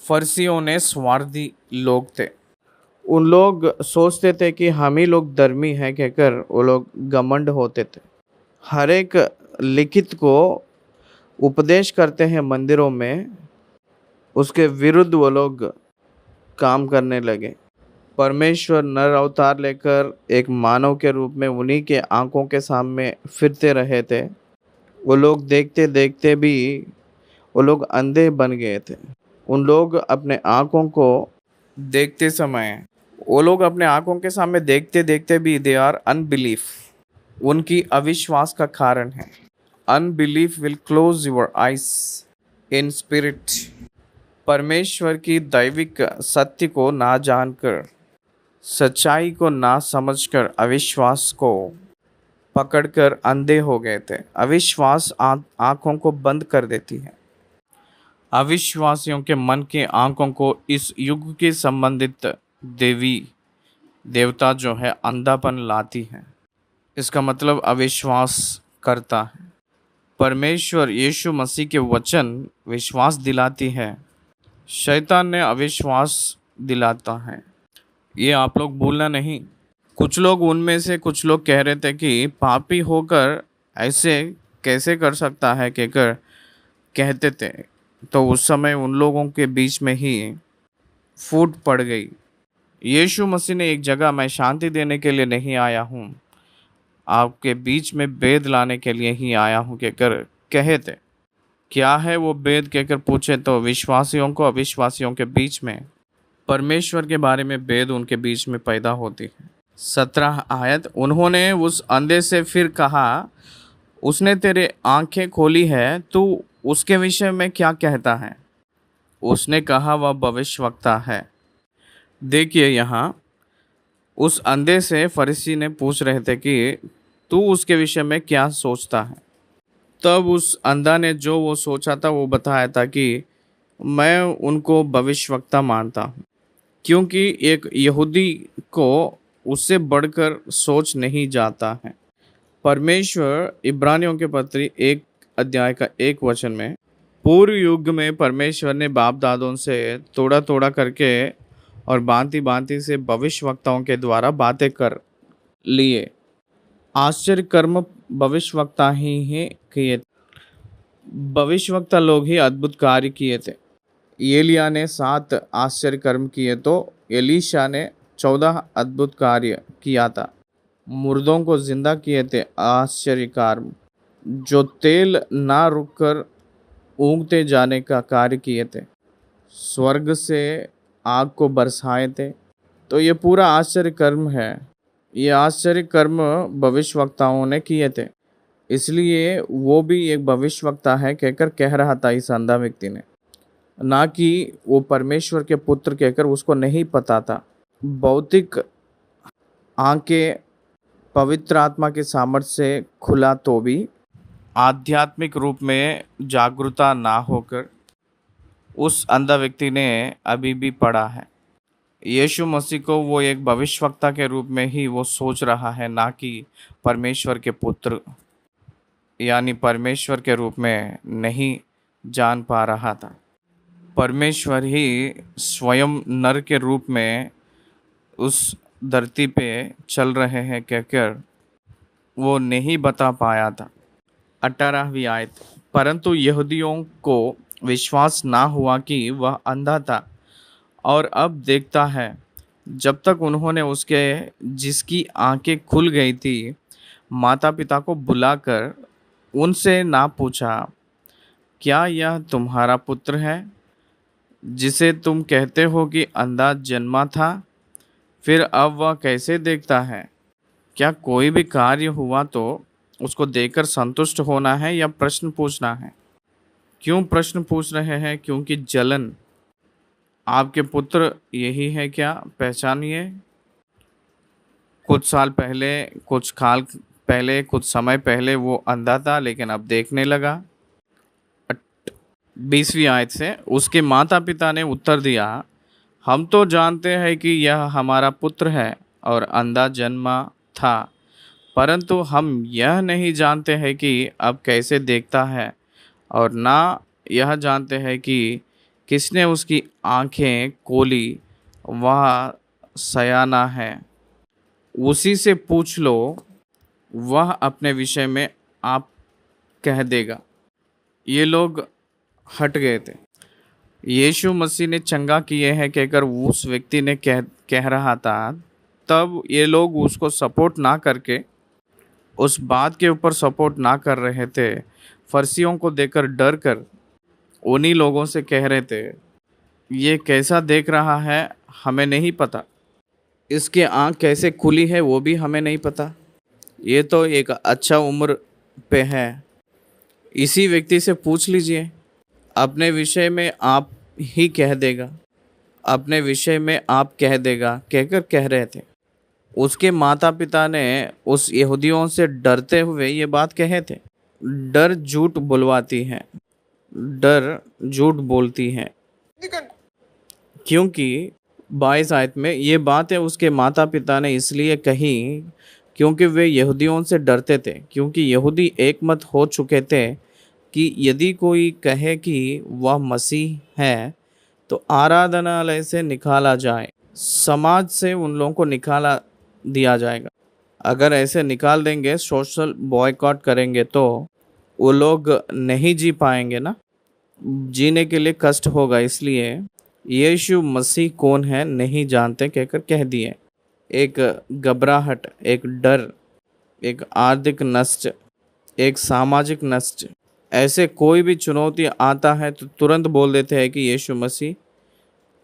फरीसियों ने स्वार्थी लोग थे। उन लोग सोचते थे कि हम ही लोग धर्मी हैं कहकर वो लोग घमंड होते थे। हर एक लिखित को उपदेश करते हैं मंदिरों में, उसके विरुद्ध वो लोग काम करने लगे। परमेश्वर नर अवतार लेकर एक मानव के रूप में उन्हीं के आंखों के सामने फिरते रहे थे। वो लोग देखते देखते भी वो लोग अंधे बन गए थे। उन लोग अपने आंखों को देखते समय वो लोग अपने आंखों के सामने देखते देखते भी दे आर अनबिलीफ, उनकी अविश्वास का कारण है। Unbelief will close your eyes in spirit. परमेश्वर की दैविक सत्य को ना जानकर, सच्चाई को ना समझकर अविश्वास को पकड़कर अंधे हो गए थे। अविश्वास आंखों को बंद कर देती है। अविश्वासियों के मन के आंखों को इस युग के संबंधित देवी देवता जो है अंधापन लाती है। इसका मतलब अविश्वास करता है। परमेश्वर यीशु मसीह के वचन विश्वास दिलाती है, शैतान ने अविश्वास दिलाता है। ये आप लोग भूलना नहीं। कुछ लोग उनमें से कुछ लोग कह रहे थे कि पापी होकर ऐसे कैसे कर सकता है कहकर कहते थे। तो उस समय उन लोगों के बीच में ही फूट पड़ गई। यीशु मसीह ने एक जगह, मैं शांति देने के लिए नहीं आया हूँ, आपके बीच में भेद लाने के लिए ही आया हूँ कहकर कहे थे। क्या है वो भेद कहकर पूछे तो विश्वासियों को अविश्वासियों के बीच में परमेश्वर के बारे में भेद उनके बीच में पैदा होती है। 17 आयत, उन्होंने उस अंधे से फिर कहा, उसने तेरे आंखें खोली है, तू उसके विषय में क्या कहता है? उसने कहा, वह भविष्यवक्ता है। देखिए यहाँ उस अंधे से फरीसी ने पूछ रहे थे कि तू उसके विषय में क्या सोचता है। तब उस अंधा ने जो वो सोचा था वो बताया था कि मैं उनको भविष्यवक्ता मानता हूँ, क्योंकि एक यहूदी को उससे बढ़कर सोच नहीं जाता है। परमेश्वर इब्रानियों के पत्री 1 अध्याय का 1 वचन में, पूर्व युग में परमेश्वर ने बाप दादों से तोड़ा तोड़ा करके और भांति भांति से भविष्यवक्ताओं के द्वारा बातें कर लिए। आश्चर्य कर्म भविष्यवक्ता ही किए। भविष्यवक्ता लोग ही अद्भुत कार्य किए थे। एलिया ने 7 आश्चर्य कर्म किए तो एलीशा ने 14 अद्भुत कार्य किया था। मुर्दों को जिंदा किए थे आश्चर्य कर्म। जो तेल ना रुककर ऊँगते जाने का कार्य किए थे। स्वर्ग से आग को बरसाए थे। तो ये पूरा आश्चर्य कर्म है। ये आश्चर्य कर्म भविष्यवक्ताओं ने किए थे, इसलिए वो भी एक भविष्यवक्ता है कहकर कह रहा था इस अंधा व्यक्ति ने, ना कि वो परमेश्वर के पुत्र कहकर उसको नहीं पता था। भौतिक आंखें पवित्र आत्मा के सामर्थ्य से खुला तो भी आध्यात्मिक रूप में जागरूकता ना होकर उस अंधा व्यक्ति ने अभी भी पढ़ा है। यीशु मसीह को वो एक भविष्यवक्ता के रूप में ही वो सोच रहा है, ना कि परमेश्वर के पुत्र यानी परमेश्वर के रूप में नहीं जान पा रहा था। परमेश्वर ही स्वयं नर के रूप में उस धरती पे चल रहे हैं कहकर वो नहीं बता पाया था। 18वीं आयत, परंतु यहूदियों को विश्वास ना हुआ कि वह अंधा था और अब देखता है। जब तक उन्होंने उसके जिसकी आंखें खुल गई थी माता पिता को बुलाकर उनसे ना पूछा, क्या यह तुम्हारा पुत्र है जिसे तुम कहते हो कि अंधा जन्मा था, फिर अब वह कैसे देखता है? क्या कोई भी कार्य हुआ तो उसको देखकर संतुष्ट होना है या प्रश्न पूछना है? क्यों प्रश्न पूछ रहे हैं? क्योंकि जलन आपके पुत्र यही है क्या? पहचानिए। कुछ साल पहले, कुछ समय पहले वो अंधा था, लेकिन अब देखने लगा। 20वीं आयत से, उसके माता पिता ने उत्तर दिया, हम तो जानते हैं कि यह हमारा पुत्र है और अंधा जन्मा था, परंतु हम यह नहीं जानते हैं कि अब कैसे देखता है, और ना यह जानते हैं कि किसने उसकी आंखें खोली। वह सयाना है, उसी से पूछ लो, वह अपने विषय में आप कह देगा। ये लोग हट गए थे। यीशु मसीह ने चंगा किए हैं कहकर उस व्यक्ति ने कह रहा था, तब ये लोग उसको सपोर्ट ना करके, उस बात के ऊपर सपोर्ट ना कर रहे थे। फर्सियों को देखकर डर कर उन्हीं लोगों से कह रहे थे, ये कैसा देख रहा है हमें नहीं पता, इसकी आँख कैसे खुली है वो भी हमें नहीं पता, ये तो एक अच्छा उम्र पे है, इसी व्यक्ति से पूछ लीजिए, अपने विषय में आप ही कह देगा, अपने विषय में आप कह देगा कहकर कह रहे थे। उसके माता पिता ने उस यहूदियों से डरते हुए ये बात कहे थे। डर झूठ बुलवाती है, डर झूठ बोलती है, क्योंकि 22 आयत में ये बातें उसके माता पिता ने इसलिए कही क्योंकि वे यहूदियों से डरते थे, क्योंकि यहूदी एकमत हो चुके थे कि यदि कोई कहे कि वह मसीह है तो आराधनालय से निकाला जाए, समाज से उन लोगों को निकाला दिया जाएगा। अगर ऐसे निकाल देंगे, सोशल बॉयकॉट करेंगे तो वो लोग नहीं जी पाएंगे ना, जीने के लिए कष्ट होगा। इसलिए यीशु मसीह कौन है नहीं जानते कहकर कह दिए। एक घबराहट, एक डर, एक आर्थिक नष्ट, एक सामाजिक नष्ट, ऐसे कोई भी चुनौती आता है तो तुरंत बोल देते हैं कि यीशु मसीह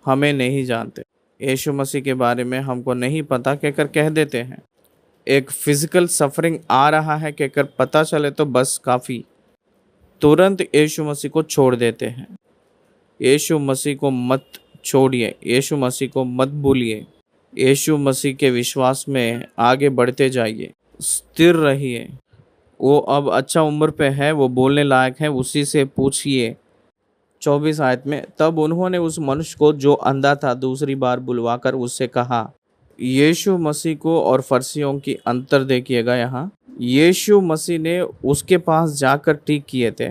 हमें नहीं जानते, यीशु मसीह के बारे में हमको नहीं पता कहकर कह देते हैं। एक फिजिकल सफरिंग आ रहा है कहकर पता चले तो बस काफ़ी, तुरंत यीशु मसीह को छोड़ देते हैं। यीशु मसीह को मत छोड़िए, यीशु मसीह को मत भूलिए, यीशु मसीह के विश्वास में आगे बढ़ते जाइए, स्थिर रहिए। वो अब अच्छा उम्र पे है, वो बोलने लायक है, उसी से पूछिए। 24 आयत में, तब उन्होंने उस मनुष्य को जो अंधा था दूसरी बार बुलवाकर उससे कहा। यीशु मसीह को और फर्सियों की अंतर देखिएगा यहाँ। यीशु मसीह ने उसके पास जाकर ठीक किए थे,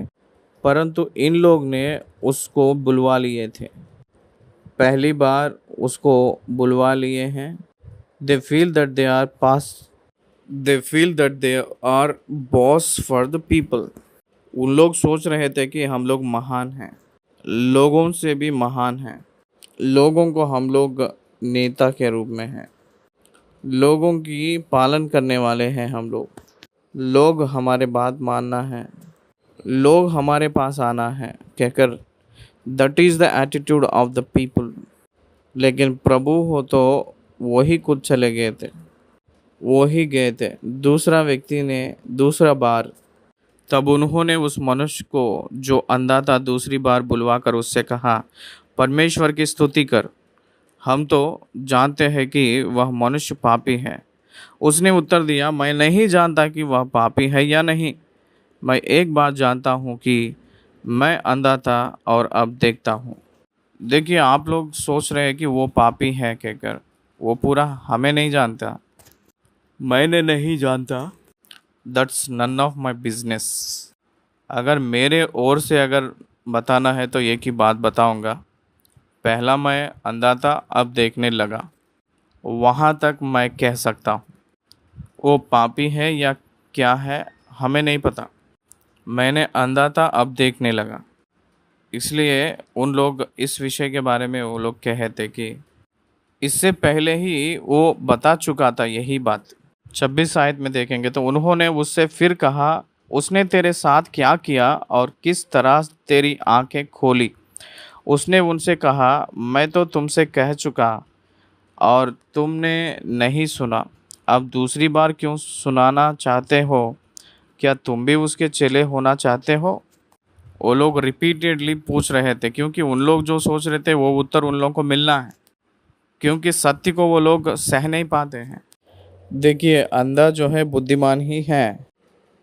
परंतु इन लोग ने उसको बुलवा लिए थे, पहली बार उसको बुलवा लिए हैं। They feel that they are pass, they feel that they are boss for the people. उन लोग सोच रहे थे कि हम लोग महान हैं, लोगों से भी महान हैं, लोगों को हम लोग नेता के रूप में हैं, लोगों की पालन करने वाले हैं हम लोग हमारे बात मानना है, लोग हमारे पास आना है कहकर, that is the attitude of the people. लेकिन प्रभु हो तो वही कुछ चले गए थे, वही गए थे। दूसरा व्यक्ति ने दूसरा बार, तब उन्होंने उस मनुष्य को जो अंधा था दूसरी बार बुलवाकर उससे कहा, परमेश्वर की स्तुति कर, हम तो जानते हैं कि वह मनुष्य पापी है। उसने उत्तर दिया, मैं नहीं जानता कि वह पापी है या नहीं, मैं एक बात जानता हूँ कि मैं अंधा था और अब देखता हूँ। देखिए, आप लोग सोच रहे हैं कि वो पापी है कहकर, वो पूरा हमें नहीं जानता, मैंने नहीं जानता, that's none of my business. अगर मेरे ओर से अगर बताना है तो एक ही बात बताऊंगा, पहला मैं अंधा था अब देखने लगा, वहाँ तक मैं कह सकता हूँ। वो पापी है या क्या है हमें नहीं पता, मैंने अंधा था अब देखने लगा। इसलिए उन लोग इस विषय के बारे में वो लोग कहते कि इससे पहले ही वो बता चुका था यही बात। 26 आयत में देखेंगे तो उन्होंने उससे फिर कहा, उसने तेरे साथ क्या किया और किस तरह तेरी आंखें खोली? उसने उनसे कहा, मैं तो तुमसे कह चुका और तुमने नहीं सुना, अब दूसरी बार क्यों सुनाना चाहते हो? क्या तुम भी उसके चेले होना चाहते हो? वो लोग रिपीटेडली पूछ रहे थे, क्योंकि उन लोग जो सोच रहे थे वो उत्तर उन लोगों को मिलना है, क्योंकि सत्य को वो लोग सह नहीं पाते हैं। देखिए, अंधा जो है बुद्धिमान ही है।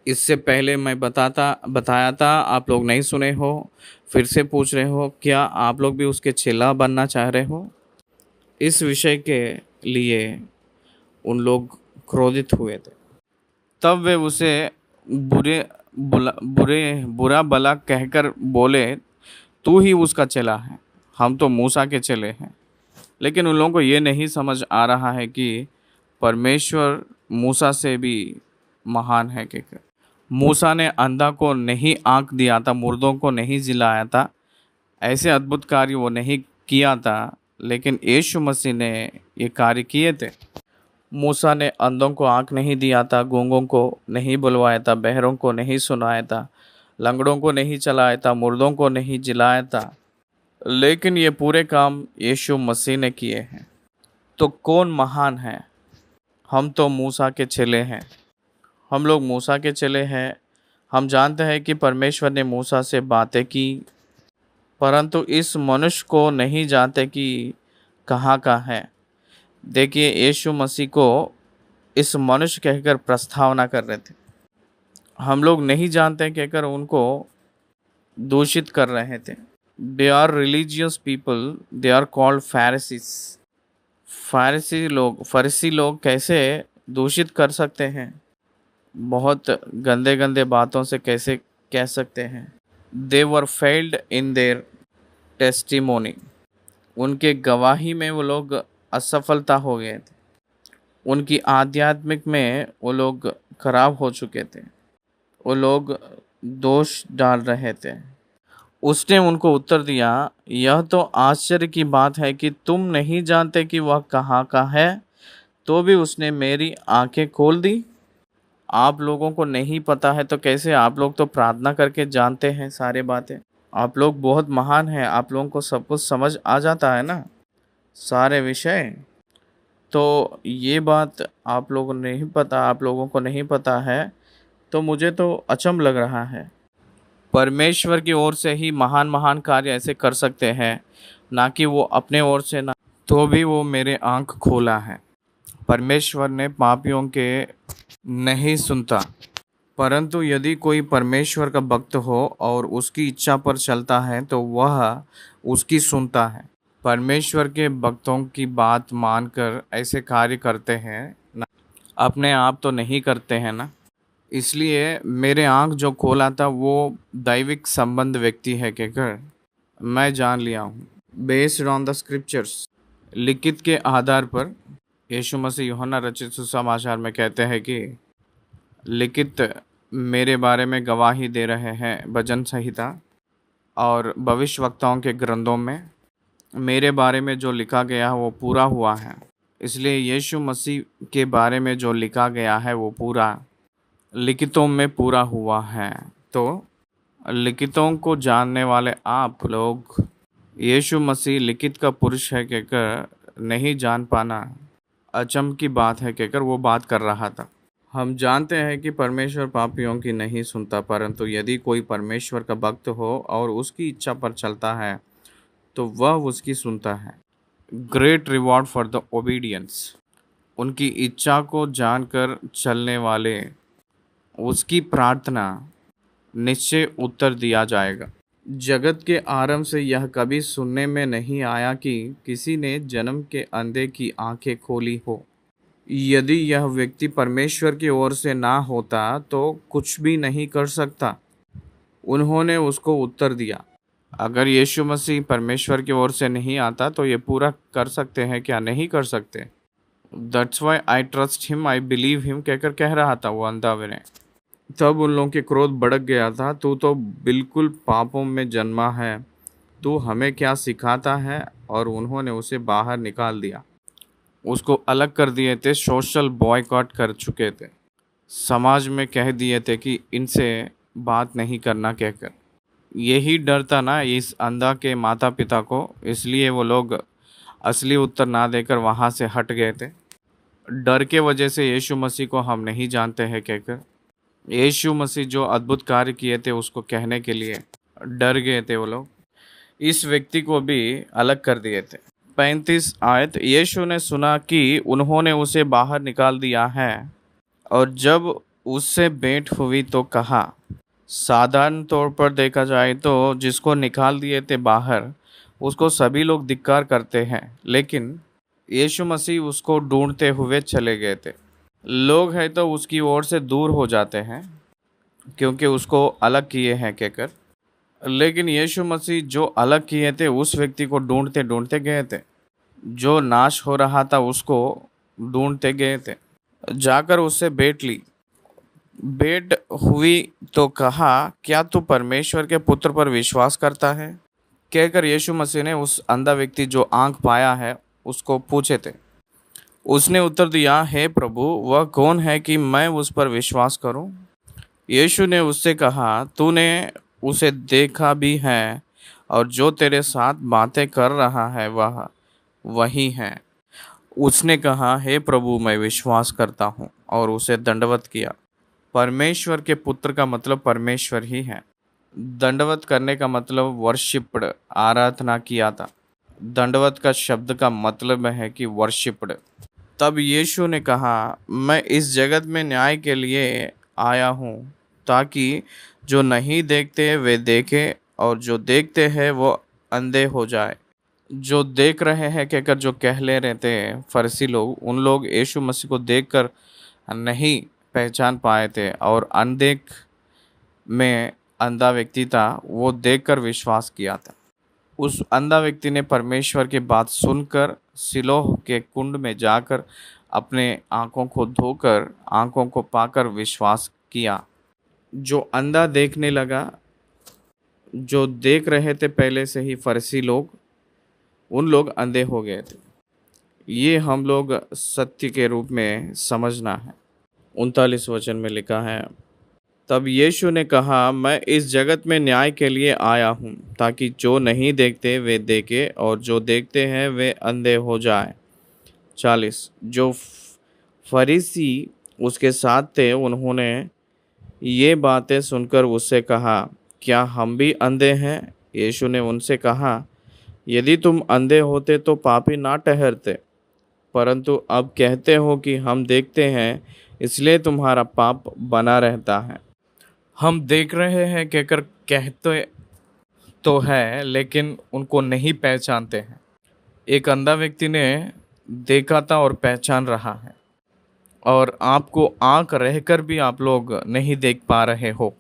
इससे पहले मैं बताया था, आप लोग नहीं सुने हो, फिर से पूछ रहे हो, क्या आप लोग भी उसके चेला बनना चाह रहे हो? इस विषय के लिए उन लोग क्रोधित हुए थे। तब वे उसे बुरा भला कहकर बोले, तू ही उसका चेला है, हम तो मूसा के चेले हैं। लेकिन उन लोगों को ये नहीं समझ आ रहा है कि परमेश्वर मूसा से भी महान है। कहकर मूसा ने अंधा को नहीं आँख दिया था, मुर्दों को नहीं जिलाया था, ऐसे अद्भुत कार्य वो नहीं किया था, लेकिन यीशु मसीह ने ये कार्य किए थे। मूसा ने अंधों को आँख नहीं दिया था, गूंगों को नहीं बुलवाया था, बहरों को नहीं सुनाया था, लंगड़ों को नहीं चलाया था, मुर्दों को नहीं जिलाया था, लेकिन ये पूरे काम यीशु मसीह ने किए हैं। तो कौन महान है? हम तो मूसा के चेले हैं। हम लोग मूसा के चेले हैं। हम जानते हैं कि परमेश्वर ने मूसा से बातें की, परंतु इस मनुष्य को नहीं जानते कि कहाँ का है। देखिए, यीशु मसीह को इस मनुष्य कहकर प्रस्तावना कर रहे थे। हम लोग नहीं जानते कहकर उनको दूषित कर रहे थे। They are religious people, they are called Pharisees. फरीसी लोग कैसे दूषित कर सकते हैं? बहुत गंदे गंदे बातों से कैसे कह सकते हैं? दे वर फेल्ड इन देयर टेस्टिमोनी। उनके गवाही में वो लोग असफलता हो गए थे। उनकी आध्यात्मिक में वो लोग खराब हो चुके थे। वो लोग दोष डाल रहे थे। उसने उनको उत्तर दिया, यह तो आश्चर्य की बात है कि तुम नहीं जानते कि वह कहाँ का है, तो भी उसने मेरी आंखें खोल दी। आप लोगों को नहीं पता है तो कैसे? आप लोग तो प्रार्थना करके जानते हैं सारे बातें। आप लोग बहुत महान हैं, आप लोगों को सब कुछ समझ आ जाता है ना, सारे विषय। तो ये बात आप लोगों को नहीं पता, आप लोगों को नहीं पता है, तो मुझे तो अचंभ लग रहा है। परमेश्वर की ओर से ही महान महान कार्य ऐसे कर सकते हैं, ना कि वो अपने ओर से ना। तो भी वो मेरे आंख खोला है। परमेश्वर ने पापियों के नहीं सुनता, परंतु यदि कोई परमेश्वर का भक्त हो और उसकी इच्छा पर चलता है तो वह उसकी सुनता है। परमेश्वर के भक्तों की बात मानकर ऐसे कार्य करते हैं ना, अपने आप तो नहीं करते हैं ना। इसलिए मेरे आंख जो खोला था वो दैविक संबंध व्यक्ति है कहकर मैं जान लिया हूँ। बेस्ड ऑन द स्क्रिप्चर्स, लिखित के आधार पर यीशु मसीह यूहन्ना रचित सुसमाचार में कहते हैं कि लिखित मेरे बारे में गवाही दे रहे हैं भजन संहिता और भविष्यवक्ताओं के ग्रंथों में। मेरे बारे में जो लिखा गया है वो पूरा हुआ है। इसलिए यीशु मसीह के बारे में जो लिखा गया है वो पूरा लिखितों में पूरा हुआ है। तो लिखितों को जानने वाले आप लोग यीशु मसीह लिखित का पुरुष है कहकर नहीं जान पाना अचंभ की बात है कहकर वो बात कर रहा था। हम जानते हैं कि परमेश्वर पापियों की नहीं सुनता, परंतु यदि कोई परमेश्वर का भक्त हो और उसकी इच्छा पर चलता है तो वह उसकी सुनता है। Great reward for the obedience. उनकी इच्छा को जानकर चलने वाले उसकी प्रार्थना निश्चय उत्तर दिया जाएगा। जगत के आरंभ से यह कभी सुनने में नहीं आया कि किसी ने जन्म के अंधे की आंखें खोली हो। यदि यह व्यक्ति परमेश्वर की ओर से ना होता तो कुछ भी नहीं कर सकता। उन्होंने उसको उत्तर दिया, अगर यीशु मसीह परमेश्वर की ओर से नहीं आता तो ये पूरा कर सकते हैं क्या? नहीं कर सकते। That's why I trust him, I believe him कहकर कह रहा था वो अंधा विनय। तब उन लोगों के क्रोध भड़क गया था, तू तो बिल्कुल पापों में जन्मा है, तू हमें क्या सिखाता है? और उन्होंने उसे बाहर निकाल दिया। उसको अलग कर दिए थे, सोशल बॉयकॉट कर चुके थे, समाज में कह दिए थे कि इनसे बात नहीं करना कहकर। यही डर था ना इस अंधा के माता पिता को, इसलिए वो लोग असली उत्तर ना देकर वहाँ से हट गए थे। डर के वजह से यीशु मसीह को हम नहीं जानते हैं कहकर। यीशु मसीह जो अद्भुत कार्य किए थे उसको कहने के लिए डर गए थे वो लोग। इस व्यक्ति को भी अलग कर दिए थे। 35 आयत, यीशु ने सुना कि उन्होंने उसे बाहर निकाल दिया है और जब उससे भेंट हुई तो कहा। साधारण तौर पर देखा जाए तो जिसको निकाल दिए थे बाहर उसको सभी लोग धिक्कार करते हैं, लेकिन यीशु मसीह उसको ढूंढते हुए चले गए थे। लोग हैं तो उसकी ओर से दूर हो जाते हैं क्योंकि उसको अलग किए हैं कहकर, लेकिन यीशु मसीह जो अलग किए थे उस व्यक्ति को ढूंढते ढूंढते गए थे। जो नाश हो रहा था उसको ढूंढते गए थे, जाकर उससे भेंट ली। भेंट हुई तो कहा, क्या तू परमेश्वर के पुत्र पर विश्वास करता है? कहकर यीशु मसीह ने उस अंधा व्यक्ति जो आंख पाया है उसको पूछे थे। उसने उत्तर दिया, हे प्रभु, वह कौन है कि मैं उस पर विश्वास करूं? यीशु ने उससे कहा, तूने उसे देखा भी है और जो तेरे साथ बातें कर रहा है वह वही है। उसने कहा, हे प्रभु, मैं विश्वास करता हूँ, और उसे दंडवत किया। परमेश्वर के पुत्र का मतलब परमेश्वर ही है। दंडवत करने का मतलब वर्शिप्ड, आराधना किया था। दंडवत का शब्द का मतलब है कि वर्शिप्ड। तब यीशु ने कहा, मैं इस जगत में न्याय के लिए आया हूँ, ताकि जो नहीं देखते वे देखें और जो देखते हैं वो अंधे हो जाए। जो देख रहे हैं कहकर जो कह ले रहे थे फरीसी लोग, उन लोग यीशु मसीह को देखकर नहीं पहचान पाए थे, और अनदेख में अंधा व्यक्ति था वो देखकर विश्वास किया था। उस अंधा व्यक्ति ने परमेश्वर की बात सुनकर सिलोह के कुंड में जाकर अपने आंखों को धोकर आंखों को पाकर विश्वास किया। जो अंधा देखने लगा, जो देख रहे थे पहले से ही फरीसी लोग, उन लोग अंधे हो गए थे। ये हम लोग सत्य के रूप में समझना है। 39 वचन में लिखा है, तब यीशु ने कहा, मैं इस जगत में न्याय के लिए आया हूँ, ताकि जो नहीं देखते वे देखें और जो देखते हैं वे अंधे हो जाएं। 40 जो फरीसी उसके साथ थे उन्होंने ये बातें सुनकर उससे कहा, क्या हम भी अंधे हैं? यीशु ने उनसे कहा, यदि तुम अंधे होते तो पापी ना ठहरते, परंतु अब कहते हो कि हम देखते हैं, इसलिए तुम्हारा पाप बना रहता है। हम देख रहे हैं कहकर कहते तो है, लेकिन उनको नहीं पहचानते हैं। एक अंधा व्यक्ति ने देखा था और पहचान रहा है, और आपको आंख रहकर भी आप लोग नहीं देख पा रहे हो,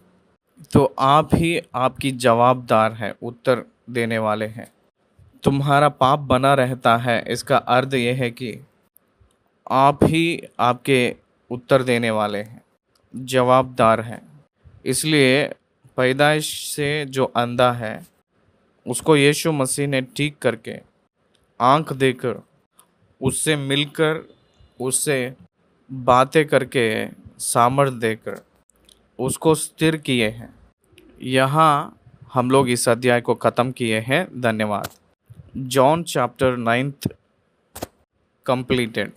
तो आप ही आपकी जवाबदार है, उत्तर देने वाले हैं। तुम्हारा पाप बना रहता है, इसका अर्थ यह है कि आप ही आपके उत्तर देने वाले हैं, जवाबदार हैं। इसलिए पैदाइश से जो अंधा है उसको यीशु मसीह ने ठीक करके आंख देकर उससे मिलकर उससे बातें करके सामर्थ देकर उसको स्थिर किए हैं। यहाँ हम लोग इस अध्याय को ख़त्म किए हैं। धन्यवाद। John chapter 9 completed।